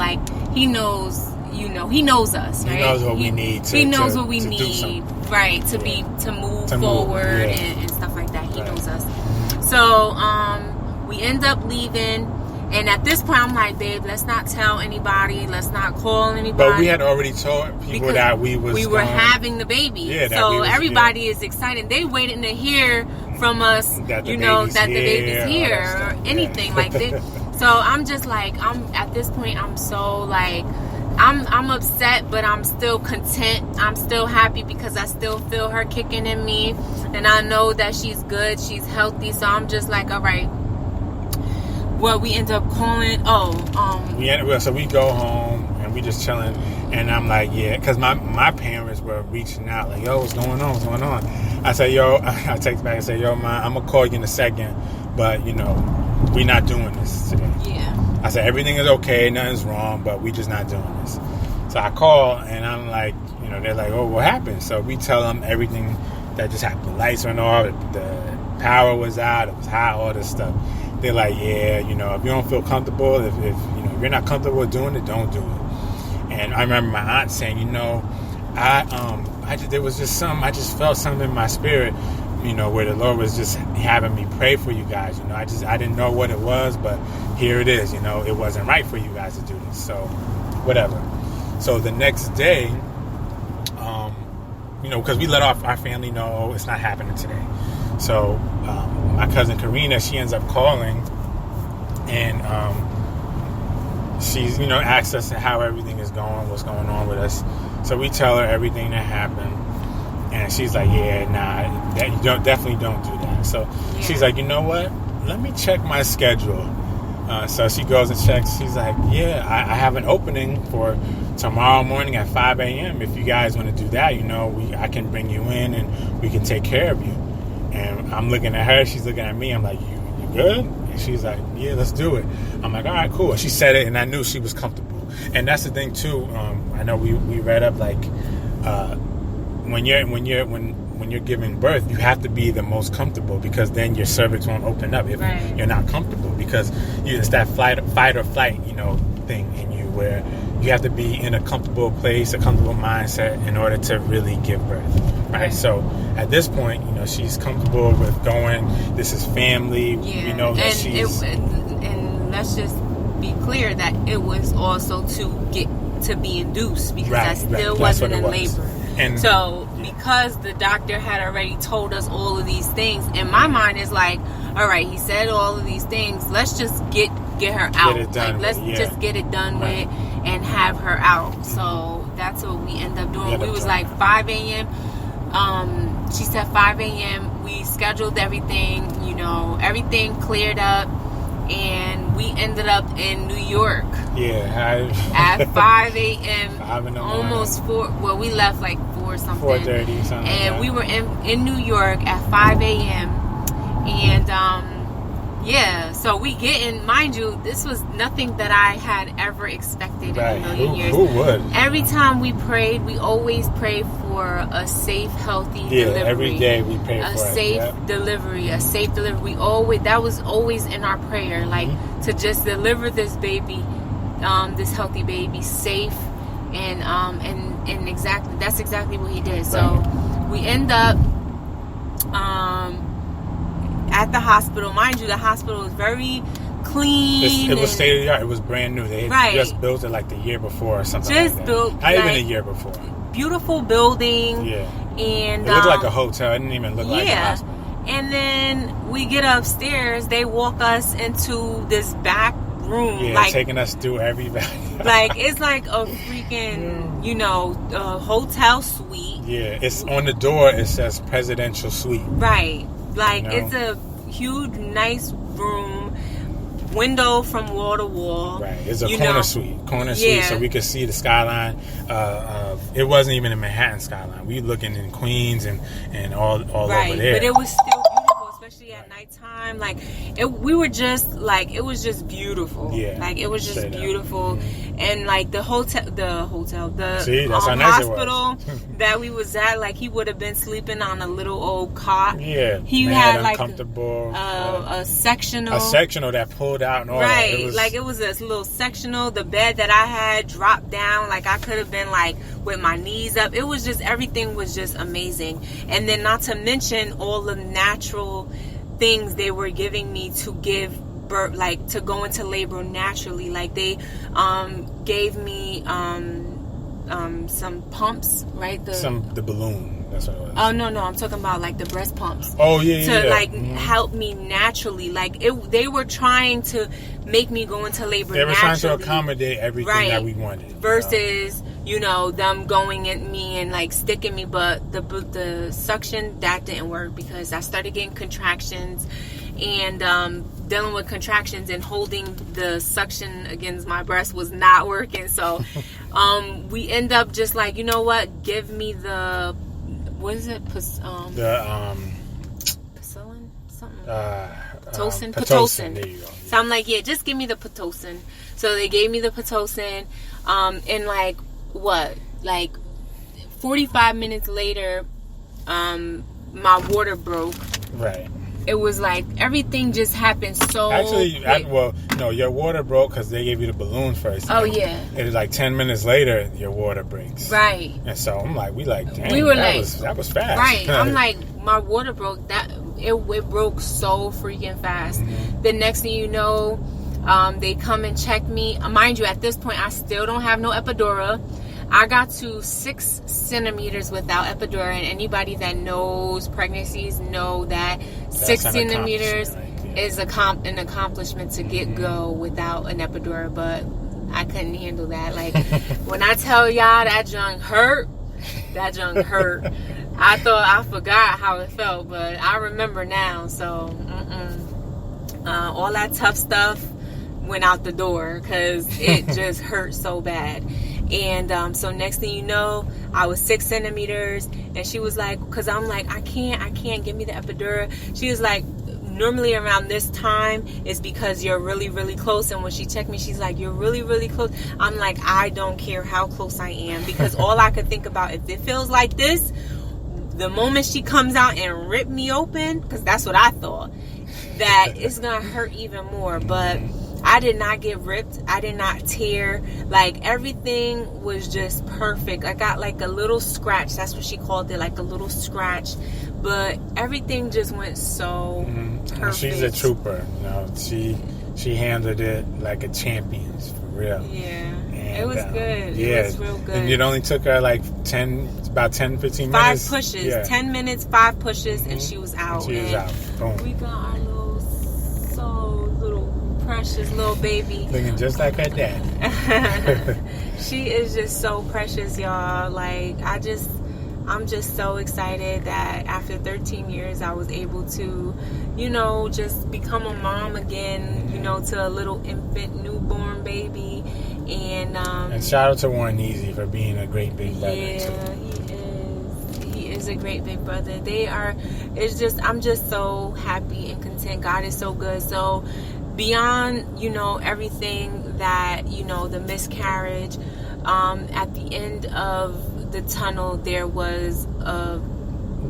He knows. He knows us. Right? He knows what we need. He knows what we need. Right, to move forward and stuff like that. He knows us. So we end up leaving. And at this point, I'm like, babe, let's not tell anybody. Let's not call anybody. But we had already told people that we were having the baby. Yeah, so everybody is excited. They waiting to hear from us, that the baby's here or anything like that. So I'm just at this point, I'm so I'm upset, but I'm still content. I'm still happy because I still feel her kicking in me. And I know that she's good. She's healthy. So I'm just all right. Well, we end up calling. So we go home and we just chilling, and I'm like, because my parents were reaching out yo, what's going on? I say, I text back and say, Ma, I'm gonna call you in a second, but we're not doing this today. Yeah. I said everything is okay, nothing's wrong, but we just not doing this. So I call and I'm like, they're like, oh, what happened? So we tell them everything that just happened. The lights went off, the power was out, it was hot, all this stuff. They're like, if you don't feel comfortable, if you're not comfortable with doing it, don't do it. And I remember my aunt saying, there was just something, I just felt something in my spirit, where the Lord was just having me pray for you guys. I didn't know what it was, but here it is. It wasn't right for you guys to do this. So whatever. So the next day, because we let our family know it's not happening today. So my cousin Karina, she ends up calling, and she's, asks us how everything is going, what's going on with us. So we tell her everything that happened, and she's like, yeah, nah, that definitely don't do that. So she's like, you know what? Let me check my schedule. So she goes and checks. She's like, yeah, I have an opening for tomorrow morning at 5 a.m. If you guys want to do that, I can bring you in and we can take care of you. And I'm looking at her. She's looking at me. I'm like, you good? And she's like, yeah, let's do it. I'm like, all right, cool. And she said it, and I knew she was comfortable. And that's the thing too. I know we read up, like, when you're giving birth, you have to be the most comfortable, because then your cervix won't open up if you're not comfortable, because it's that fight or flight, thing in you, where you have to be in a comfortable place, a comfortable mindset in order to really give birth, right? So at this point, she's comfortable with going. This is family. We know that and let's just be clear that it was also to be induced, because I still wasn't in labor. And so because the doctor had already told us all of these things, in my mind is like, all right, he said all of these things, let's just get her out. Let's just get it done with and have her out. So that's what we end up doing. We was like 5 a.m. She said 5 a.m. We scheduled everything, everything cleared up, and we ended up in New York. At 5 a.m. almost 4. Well, we left like 4 something. 4:30 something. And we were in New York at 5 a.m. And so we get in. Mind you, this was nothing that I had ever expected in a million years. Who would? Every time we prayed, we always prayed for a safe, healthy delivery. Every day we prayed for a safe delivery. That was always in our prayer, like to just deliver this baby, this healthy baby, safe, and exactly that's exactly what he did. So we end up at the hospital. Mind you, the hospital was very clean. It was state of the art. It was brand new. They had just built it like the year before or something. Not even a year before. Beautiful building. Yeah. And it looked like a hotel. It didn't even look like a hospital. And then we get upstairs. They walk us into this back room. Yeah, taking us through everybody. Like, it's like a freaking, hotel suite. Yeah, it's on the door. It says presidential suite. Right. Like, it's a huge, nice room, window from wall to wall. Right. It's a corner suite, so we could see the skyline. It wasn't even a Manhattan skyline. We were looking in Queens and all over there. But it was still beautiful, especially at nighttime. Like, it was just beautiful. Yeah. Like, it was just beautiful. And like the hospital that we was at, like, he would have been sleeping on a little old cot. Yeah, he had like a sectional that pulled out and all right. That. It was this little sectional. The bed that I had dropped down, like I could have been like with my knees up. It was just, everything was just amazing. And then not to mention all the natural things they were giving me to give birth, like to go into labor naturally. Like they gave me some pumps, right? The balloon. That's what it was. Oh no, I'm talking about like the breast pumps. Oh yeah. To help me naturally. Like they were trying to make me go into labor. They were naturally, trying to accommodate everything that we wanted. Versus them going at me and like sticking me, but the suction, that didn't work, because I started getting contractions, and dealing with contractions and holding the suction against my breast was not working. So we end up just like, you know what, give me the, what is it, Pitocin? Something? Pitocin. There you go. So I'm like, yeah, just give me the Pitocin. So they gave me the Pitocin, and like 45 minutes later, my water broke. Right. It was like everything just happened so quick. Your water broke because they gave you the balloon first. Oh yeah. It was like 10 minutes later your water breaks. Right. And so I'm like, damn, that was fast. Right. I'm like, my water broke. It broke so freaking fast. Mm-hmm. The next thing you know, They come and check me. Mind you, at this point, I still don't have no epidural. I got to 6 centimeters without epidural, and anybody that knows pregnancies know that 6 centimeters is an accomplishment to get go without an epidural. But I couldn't handle that. Like, when I tell y'all that junk hurt, I thought I forgot how it felt, but I remember now. So all that tough stuff went out the door because it just hurt so bad. And so next thing you know, I was 6 centimeters, and she was like, because I'm like, I can't give me the epidural. She was like, normally around this time is because you're really, really close. And when she checked me, she's like, you're really, really close. I'm like, I don't care how close I am, because all I could think about, if it feels like this, the moment she comes out and rip me open, because that's what I thought, that it's gonna hurt even more. But I did not get ripped. I did not tear. Like, everything was just perfect. I got like a little scratch. That's what she called it, like a little scratch. But everything just went so perfect. She's a trooper. You know, she handled it like a champion, for real. Yeah. And, it was good. Yeah. It was real good. And it only took her like about 10, 15 minutes. 5 pushes. Yeah. 10 minutes, 5 pushes, and she was out. And she was out. Boom. We got our little precious little baby. Looking just like her dad. She is just so precious, y'all. Like, I'm just so excited that after 13 years I was able to, just become a mom again, to a little infant newborn baby. And shout out to Warren Easy for being a great big brother. Yeah, he is a great big brother. I'm just so happy and content. God is so good. So beyond, everything that, the miscarriage, at the end of the tunnel, there was a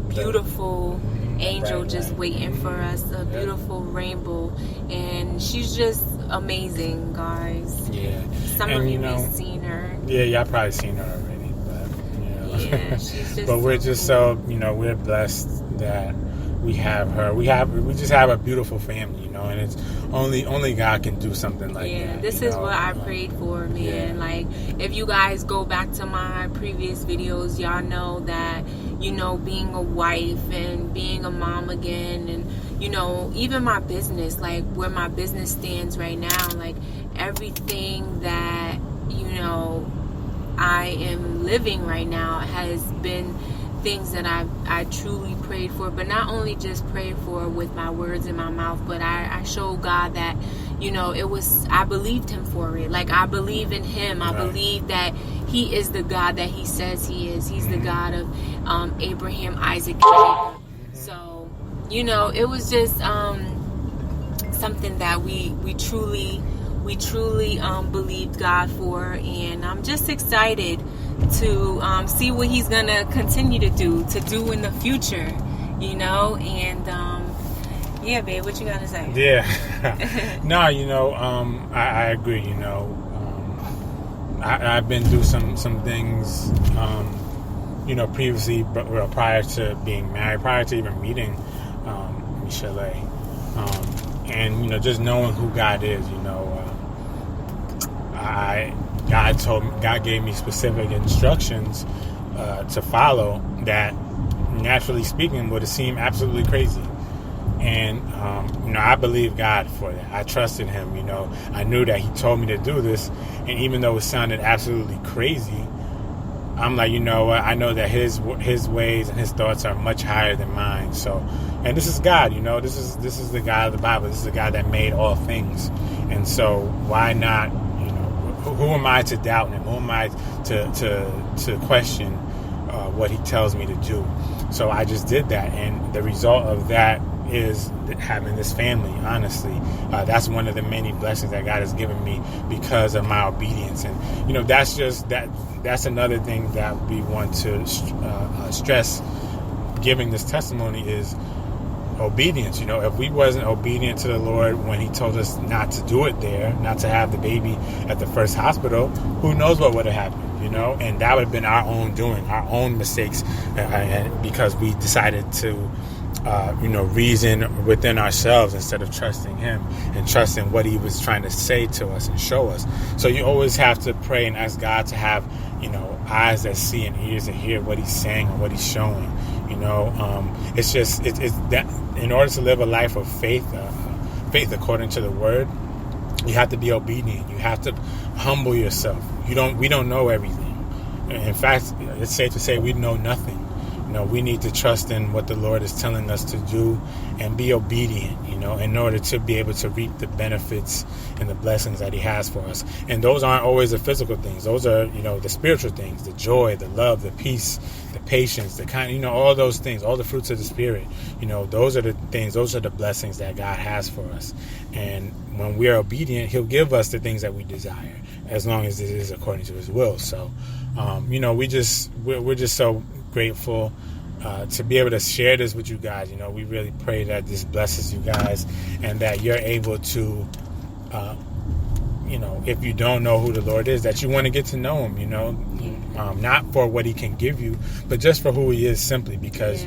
beautiful angel just waiting for us, a beautiful rainbow. And she's just amazing, guys. Yeah. Some of you have seen her. Yeah, y'all probably seen her already. But, yeah, she's just but we're just so, we're blessed that we have her. We just have a beautiful family, and it's only God can do something like that. Yeah, this is what I prayed for, man. Yeah. Like, if you guys go back to my previous videos, y'all know that, being a wife and being a mom again, and, even my business, like where my business stands right now, like everything that, I am living right now has been things that I truly prayed for, but not only just prayed for with my words in my mouth, but I showed God that, I believed him for it. Like, I believe in him. I believe that he is the God that he says he is. He's the God of Abraham, Isaac, Jacob. So, it was just something that we truly believed God for, and I'm just excited to see what he's gonna continue to do in the future, and yeah, babe, what you gotta say? Yeah. No, I agree. I've been through some things, previously, but prior to being married, prior to even meeting Michel'le, and just knowing who God is, God gave me specific instructions to follow that, naturally speaking, would have seemed absolutely crazy. And I believe God for that. I trusted him. I knew that he told me to do this, and even though it sounded absolutely crazy, I'm like, what? I know that his ways and his thoughts are much higher than mine. So, and this is God. This is the God of the Bible. This is the God that made all things. And so, why not? Who am I to doubt him? Who am I to question what he tells me to do? So I just did that, and the result of that is having this family. Honestly, that's one of the many blessings that God has given me because of my obedience. And that's another thing that we want to stress. Giving this testimony is obedience. If we wasn't obedient to the Lord when he told us not to do it there, not to have the baby at the first hospital, who knows what would have happened, and that would have been our own doing, our own mistakes, because we decided to reason within ourselves instead of trusting him and trusting what he was trying to say to us and show us. So you always have to pray and ask God to have, eyes that see and ears that hear what he's saying and what he's showing. It's that in order to live a life of faith according to the word, you have to be obedient. You have to humble yourself. We don't know everything. In fact, it's safe to say we know nothing. We need to trust in what the Lord is telling us to do and be obedient, in order to be able to reap the benefits and the blessings that he has for us. And those aren't always the physical things. Those are, the spiritual things, the joy, the love, the peace, the patience, the kind, all those things, all the fruits of the Spirit. Those are the things, those are the blessings that God has for us. And when we are obedient, he'll give us the things that we desire, as long as it is according to his will. So, we're just so grateful to be able to share this with you guys. We really pray that this blesses you guys and that you're able to, if you don't know who the Lord is, that you want to get to know him, not for what he can give you, but just for who he is, simply because,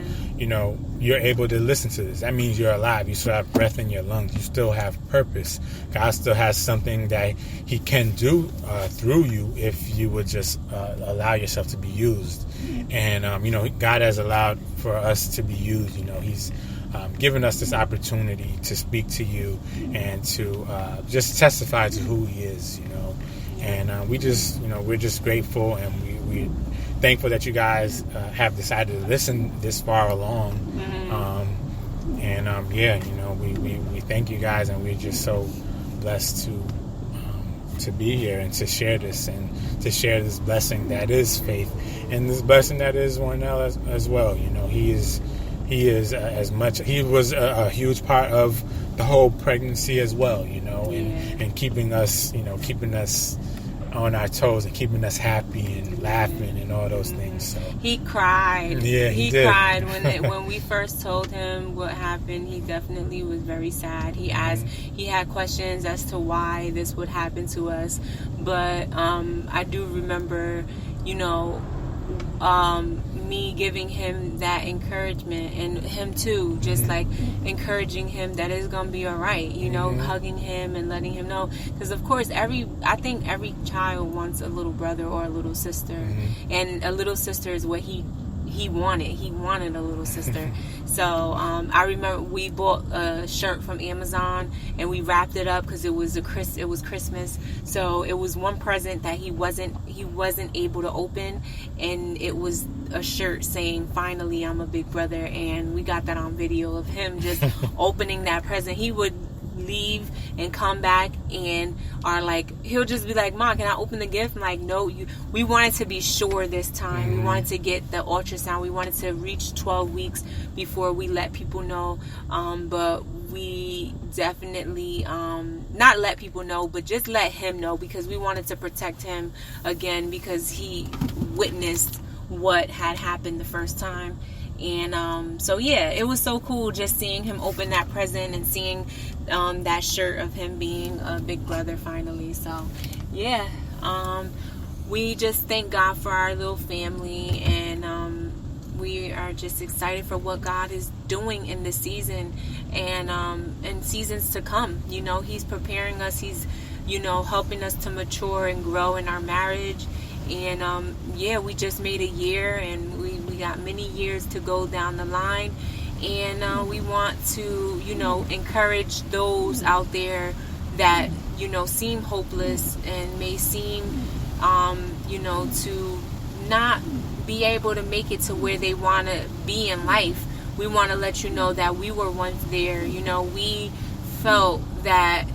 you're able to listen to this. That means you're alive. You still have breath in your lungs. You still have purpose. God still has something that he can do through you if you would just allow yourself to be used. And, God has allowed for us to be used. He's given us this opportunity to speak to you and to just testify to who he is, And we're just grateful, and we're thankful that you guys have decided to listen this far along. We thank you guys, and we're just so blessed to be here and to share this blessing that is faith, and this blessing that is one as well. He was a huge part of the whole pregnancy as well, and keeping us on our toes and keeping us happy and laughing and all those things. So he cried. Yeah, he cried when we first told him what happened. He definitely was very sad. He asked, he had questions as to why this would happen to us. But I do remember, me giving him that encouragement, and him too, just like encouraging him that it's gonna be all right, hugging him and letting him know, because of course I think every child wants a little brother or a little sister, and a little sister is what he wanted a little sister. So I remember we bought a shirt from Amazon and we wrapped it up because it was Christmas. So it was one present that he wasn't able to open, and it was a shirt saying, "Finally, I'm a big brother." And we got that on video of him just opening that present. He would leave and come back and he'll just be like, "Mom, can I open the gift?" I'm like, "No, we wanted to be sure this time. We wanted to get the ultrasound. We wanted to reach 12 weeks before we let people know, but we definitely not let people know, but just let him know, because we wanted to protect him again, because he witnessed what had happened the first time." And so yeah, it was so cool just seeing him open that present and seeing that shirt of him being a big brother finally. So yeah, we just thank God for our little family, and we are just excited for what God is doing in this season and seasons to come. He's preparing us. He's helping us to mature and grow in our marriage. And we just made a year, and we got many years to go down the line. And we want to, encourage those out there that, seem hopeless and may seem, to not be able to make it to where they want to be in life. We want to let you know that we were once there. We felt that,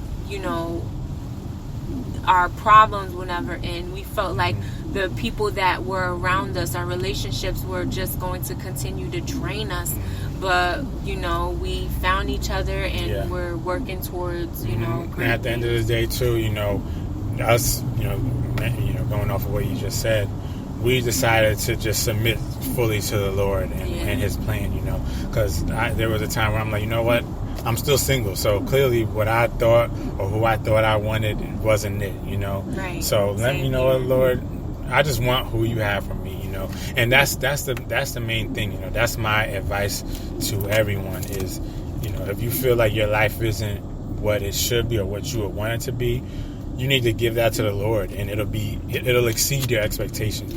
our problems will never end. We felt like the people that were around us, our relationships were just going to continue to drain us. But, we found each other, and we're working towards, And at the end of the day, too, us, going off of what you just said, we decided to just submit fully to the Lord and his plan, because there was a time where I'm like, you know what? I'm still single, so clearly what I thought or who I thought I wanted wasn't it, Right. So let me know what, Lord, I just want who you have for me, and that's the main thing, that's my advice to everyone is, if you feel like your life isn't what it should be or what you would want it to be, you need to give that to the Lord, and it'll exceed your expectations,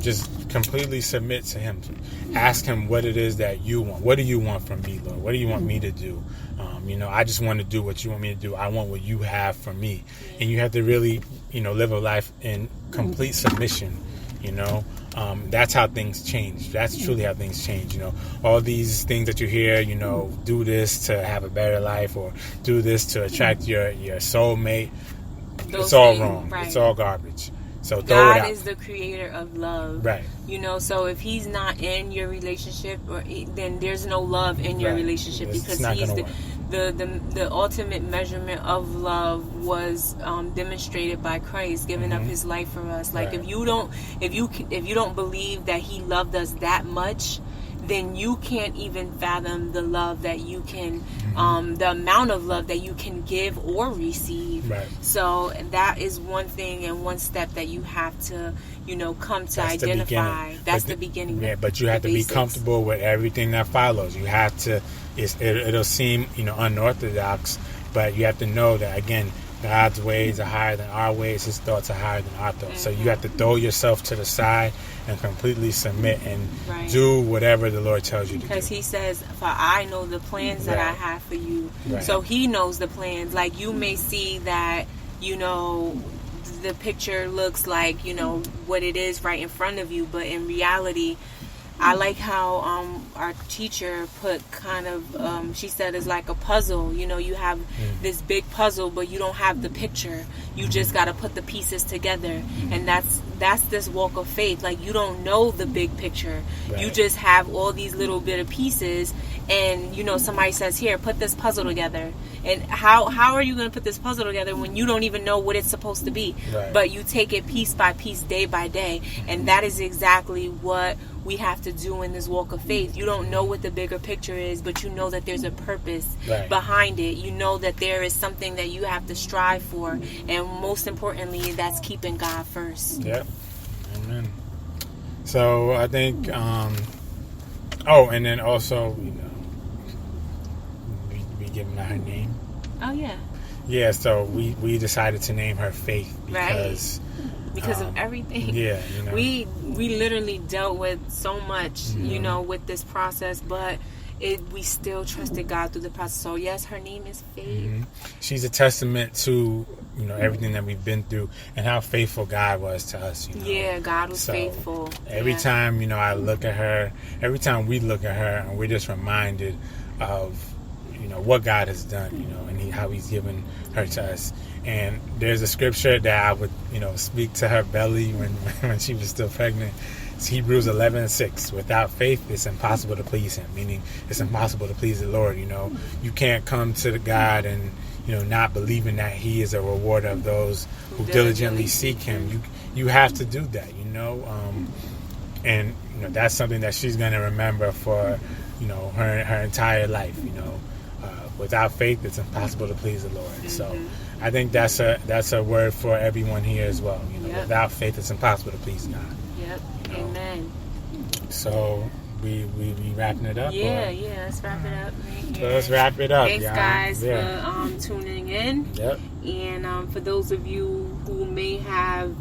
just completely submit to Him. Ask Him what it is that you want. What do you want from me, Lord? What do you want me to do? I just want to do what you want me to do. I want what you have for me. And you have to really, live a life in complete submission, that's how things change. That's truly how things change, all these things that you hear, do this to have a better life, or do this to attract your soulmate. It's all wrong. Right. It's all garbage. So throw it out. God is the creator of love. Right. So if He's not in your relationship, then there's no love in your relationship, because He's the ultimate measurement of love was demonstrated by Christ, giving up His life for us. Like, if you don't believe that He loved us that much, then you can't even fathom the love that you can, the amount of love that you can give or receive. Right. So that is one thing and one step that you have to, come to identify. That's the beginning. Yeah, but you have to be comfortable with everything that follows. You have to. It'll seem, unorthodox, but you have to know that, again, God's ways are higher than our ways. His thoughts are higher than our thoughts. So you have to throw yourself to the side and completely submit and do whatever the Lord tells you to do. Because He says, for I know the plans that I have for you. Right. So He knows the plans. Like, you may see that, the picture looks like, what it is right in front of you. But in reality, I like how our teacher put kind of, she said it's like a puzzle. You have this big puzzle, but you don't have the picture. You just got to put the pieces together. And that's this walk of faith. Like, you don't know the big picture. Right. You just have all these little bit of pieces. And, somebody says, here, put this puzzle together. And how are you going to put this puzzle together when you don't even know what it's supposed to be? Right. But you take it piece by piece, day by day. And that is exactly what we have to do in this walk of faith. You don't know what the bigger picture is, but you know that there's a purpose behind it. You know that there is something that you have to strive for. And most importantly, that's keeping God first. Yep. Amen. So I think, and then also, we giving her name. Oh, yeah. Yeah, so we decided to name her Faith because... Because of everything. Yeah, we literally dealt with so much, with this process, but we still trusted God through the process. So yes, her name is Faith. She's a testament to everything that we've been through and how faithful God was to us. Yeah, God was faithful. Every time I look at her, every time we look at her, and we're just reminded of what God has done, and how He's given her to us. And there's a scripture that I would, speak to her belly when she was still pregnant. It's Hebrews 11:6. Without faith, it's impossible to please Him. Meaning, it's impossible to please the Lord. You can't come to the God and not believing that He is a rewarder of those who diligently seek Him. You have to do that. And that's something that she's going to remember for her entire life. Without faith, it's impossible to please the Lord. So I think that's a word for everyone here as well. Without faith, it's impossible to please God. Yep. Amen. So we wrapping it up? Yeah. Let's wrap it up. So let's wrap it up. Thanks, guys, for tuning in. Yep. And for those of you who may have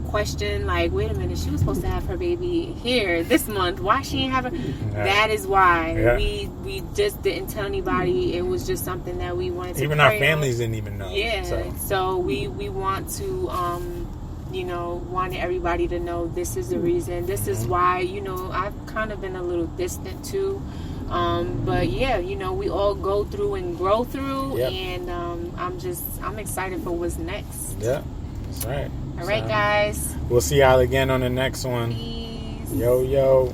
question like, wait a minute, she was supposed to have her baby here this month. Why she didn't have her? Yeah. That is why. Yeah. We just didn't tell anybody. It was just something that we wanted to even our families didn't even know. Yeah. So we want to wanted everybody to know this is the reason. This is why, I've kind of been a little distant too. But yeah, we all go through and grow through. Yep. And I'm excited for what's next. Yeah. That's right. All right, guys. We'll see y'all again on the next one. Peace. Yo. Yo.